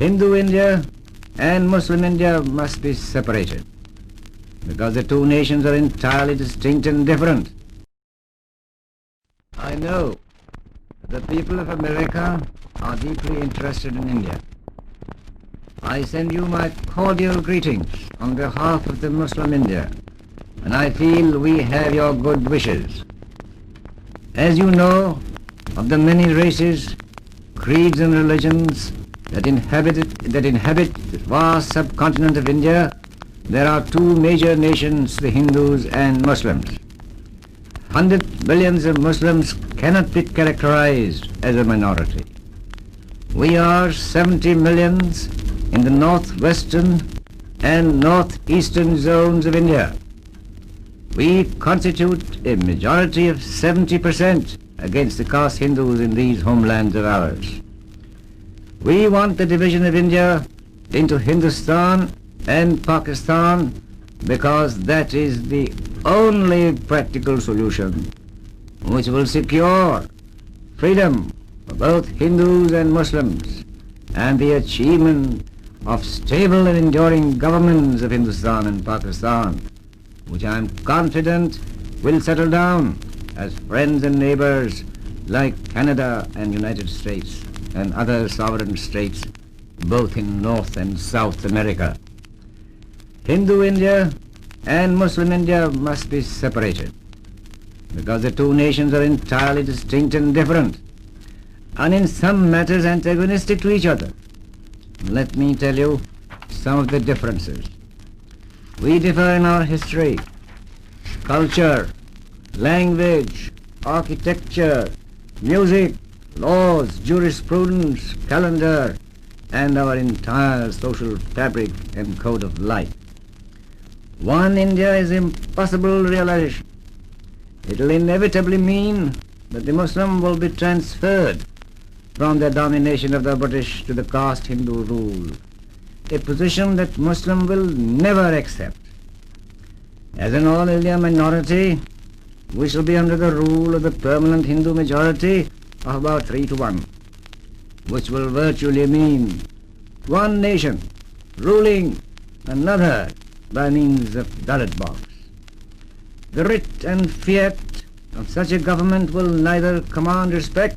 Hindu India and Muslim India must be separated because the two nations are entirely distinct and different. I know the people of America are deeply interested in India. I send you my cordial greetings on behalf of the Muslim India, and I feel we have your good wishes. As you know, of the many races, creeds and religions that inhabit the vast subcontinent of India, there are two major nations, the Hindus and Muslims. 100 millions of Muslims cannot be characterized as a minority. We are 70 millions in the northwestern and northeastern zones of India. We constitute a majority of 70% against the caste Hindus in these homelands of ours. We want the division of India into Hindustan and Pakistan because that is the only practical solution which will secure freedom for both Hindus and Muslims and the achievement of stable and enduring governments of Hindustan and Pakistan, which I am confident will settle down as friends and neighbors like Canada and United States and other sovereign states both in North and South America. Hindu India and Muslim India must be separated because the two nations are entirely distinct and different, and in some matters antagonistic to each other. Let me tell you some of the differences. We differ in our history, culture, language, architecture, music, laws, jurisprudence, calendar, and our entire social fabric and code of life. One India is impossible realization. It will inevitably mean that the Muslim will be transferred from the domination of the British to the caste Hindu rule, a position that Muslim will never accept. As an all-India minority, we shall be under the rule of the permanent Hindu majority of about 3-1, which will virtually mean one nation ruling another by means of ballot box. The writ and fiat of such a government will neither command respect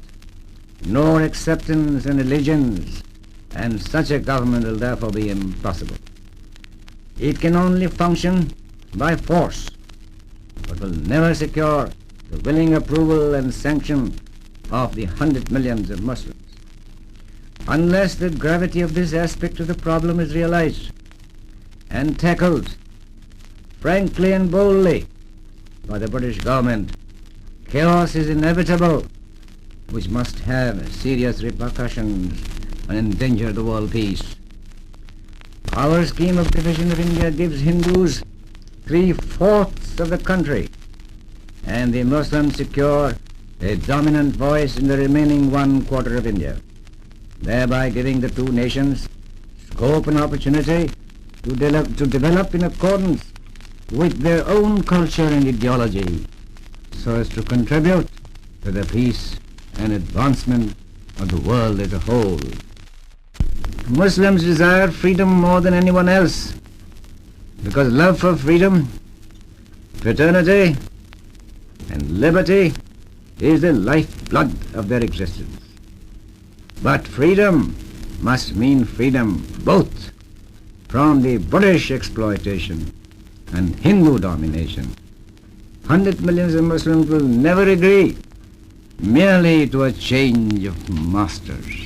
nor acceptance and allegiance, and such a government will therefore be impossible. It can only function by force, but will never secure the willing approval and sanction of the 100 millions of Muslims. Unless the gravity of this aspect of the problem is realized and tackled frankly and boldly by the British government, chaos is inevitable, which must have serious repercussions and endanger the world peace. Our scheme of division of India gives Hindus 3/4 of the country, and the Muslims secure a dominant voice in the remaining 1/4 of India, thereby giving the two nations scope and opportunity to develop in accordance with their own culture and ideology, so as to contribute to the peace and advancement of the world as a whole. Muslims desire freedom more than anyone else because love for freedom, fraternity, and liberty is the lifeblood of their existence. But freedom must mean freedom both from the British exploitation and Hindu domination. 100 millions of Muslims will never agree merely to a change of masters.